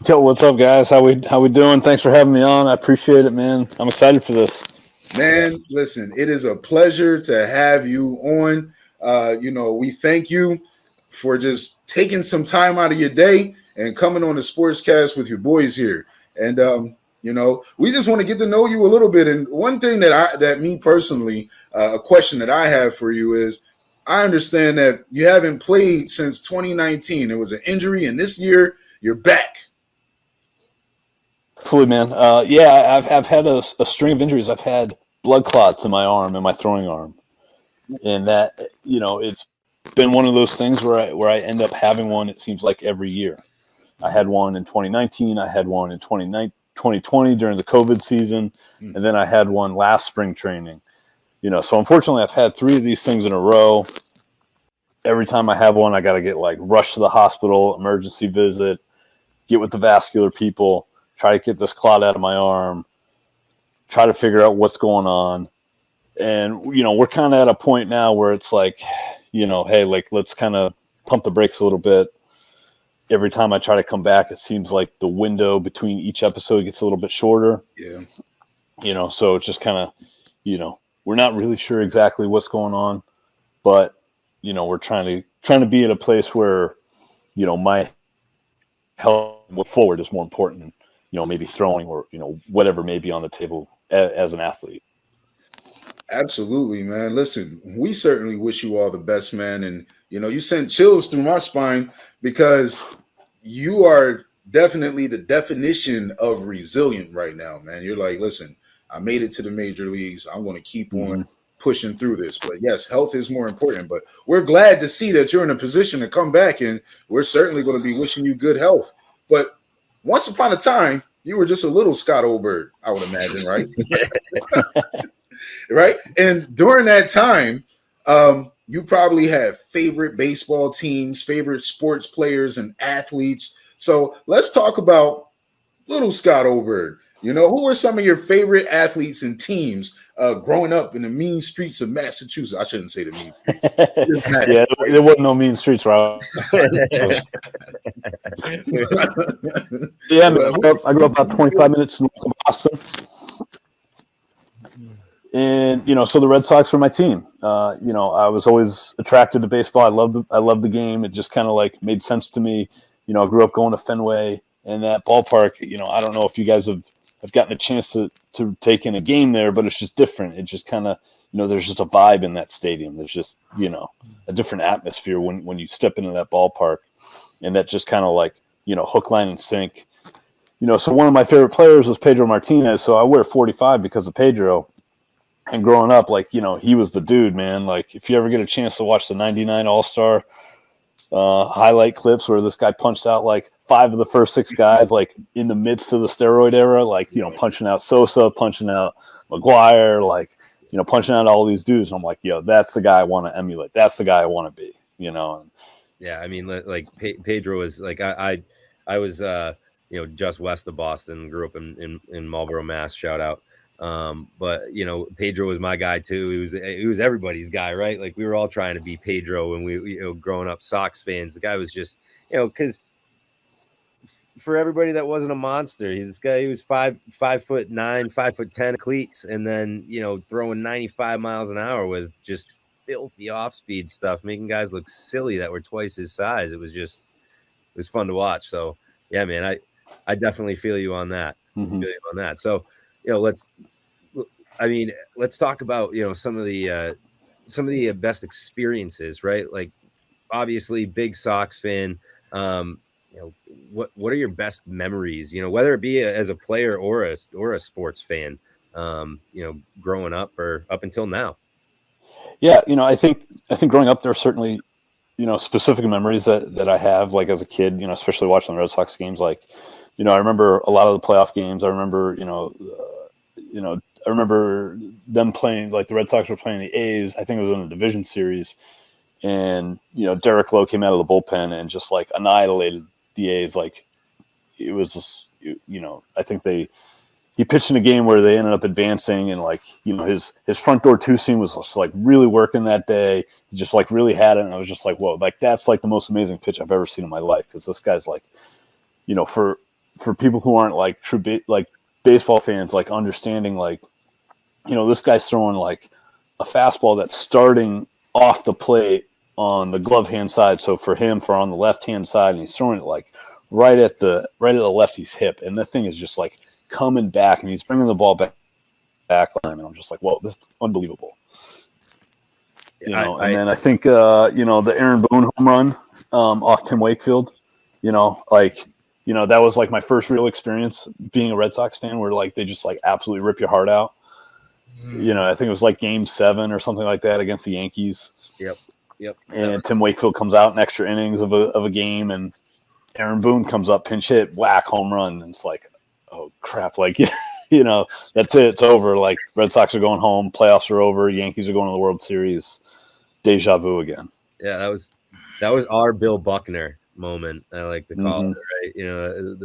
Yo, what's up, guys? How we doing? Thanks for having me on. I appreciate it, man. I'm excited for this. Man, listen, it is a pleasure to have you on. We thank you for just taking some time out of your day and coming on the Sportscast with your boys here. And we just want to get to know you a little bit. And one thing that me personally, a question that I have for you is, I understand that you haven't played since 2019. It was an injury, and this year you're back. Fully, man. Yeah, I've had a string of injuries. I've had blood clots in my arm and my throwing arm, and that it's been one of those things where I end up having one. It seems like every year. I had one in 2019. I had one in 2020 during the COVID season, and then I had one last spring training. So unfortunately, I've had three of these things in a row. Every time I have one, I got to get rushed to the hospital, emergency visit, get with the vascular people, try to get this clot out of my arm, try to figure out what's going on. And, we're kind of at a point now where it's hey, let's kind of pump the brakes a little bit. Every time I try to come back, it seems like the window between each episode gets a little bit shorter. Yeah. So it's just kind of, we're not really sure exactly what's going on, but, we're trying to be at a place where, my health forward is more important than, maybe throwing or, whatever may be on the table as an athlete. Absolutely, man. Listen, we certainly wish you all the best, man. And, you sent chills through my spine because you are definitely the definition of resilient right now, man. You're like, listen, I made it to the major leagues. I'm going to keep on pushing through this. But yes, health is more important. But we're glad to see that you're in a position to come back, and we're certainly going to be wishing you good health. But once upon a time, you were just a little Scott Oberg, I would imagine, right? Right. And during that time, you probably have favorite baseball teams, favorite sports players and athletes. So let's talk about little Scott Oberg. Who are some of your favorite athletes and teams growing up in the mean streets of Massachusetts? I shouldn't say the mean streets. Yeah, there wasn't no mean streets, right? Yeah, I grew up about 25 minutes north of Boston. And, so the Red Sox were my team. I was always attracted to baseball. I loved the game. It just kind of made sense to me. I grew up going to Fenway and that ballpark. I don't know if you guys have gotten a chance to take in a game there, but it's just different. It just kind of, there's just a vibe in that stadium. There's just, a different atmosphere when you step into that ballpark, and that just kind of hook, line, and sink. So one of my favorite players was Pedro Martinez. So I wear 45 because of Pedro. And growing up, he was the dude, man. If you ever get a chance to watch the 99 All-Star highlight clips where this guy punched out 5 of the first 6 guys, in the midst of the steroid era, punching out Sosa, punching out McGuire, punching out all these dudes. And I'm like, that's the guy I want to emulate. That's the guy I want to be, Yeah, I mean, Pedro was I was just west of Boston, grew up in Marlboro, Mass. Shout out. But Pedro was my guy too. He was everybody's guy, right? We were all trying to be Pedro when we, growing up Sox fans. The guy was just, because for everybody that wasn't a monster, he was 5'9", 5'10" cleats, and then throwing 95 miles an hour with just filthy off-speed stuff, making guys look silly that were twice his size. It was fun to watch. So yeah, man, I definitely feel you on that. So let's talk about some of the best experiences, right? Obviously, big Sox fan. What are your best memories? Whether it be as a player or a sports fan. Growing up or up until now. Yeah, I think growing up there are certainly specific memories that I have as a kid. Especially watching the Red Sox games. I remember a lot of the playoff games. I remember I remember them playing, the Red Sox were playing the A's. I think it was in a division series. And, Derek Lowe came out of the bullpen and just annihilated the A's. It was just, I think he pitched in a game where they ended up advancing, and his front door 2 seam was just really working that day. He just really had it. And I was just whoa, that's the most amazing pitch I've ever seen in my life. Cause this guy's for for people who aren't like true like baseball fans, like understanding like, you know, this guy's throwing like a fastball that's starting off the plate on the glove hand side. So for him, for on the left hand side, and he's throwing it like right at the lefty's hip, and the thing is just like coming back, and he's bringing the ball back line, and I'm just like, whoa, this is unbelievable. You know, and then I think you know, the Aaron Boone home run off Tim Wakefield, you know, like, you know, that was like my first real experience being a Red Sox fan, where like they just like absolutely rip your heart out. You know, I think it was like Game 7 or something like that against the Yankees. Yep. And Tim Wakefield comes out in extra innings of a game, and Aaron Boone comes up, pinch hit, whack, home run, and it's like, oh crap, like you know, that's it, it's over. Like Red Sox are going home, playoffs are over, Yankees are going to the World Series, deja vu again. Yeah, that was our Bill Buckner moment, I like to call it, right? You know,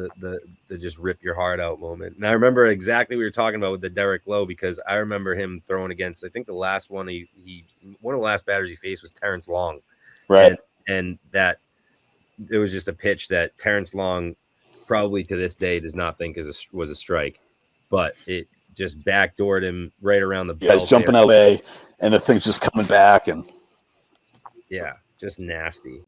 the just rip your heart out moment. And I remember exactly what we were talking about with the Derek Lowe, because I remember him throwing against, I think the last one he one of the last batters he faced was Terrence Long, right? And that it was just a pitch that Terrence Long probably to this day does not think was a strike, but it just backdoored him right around the belt. He's jumping away, and the thing's just coming back, and yeah, just nasty.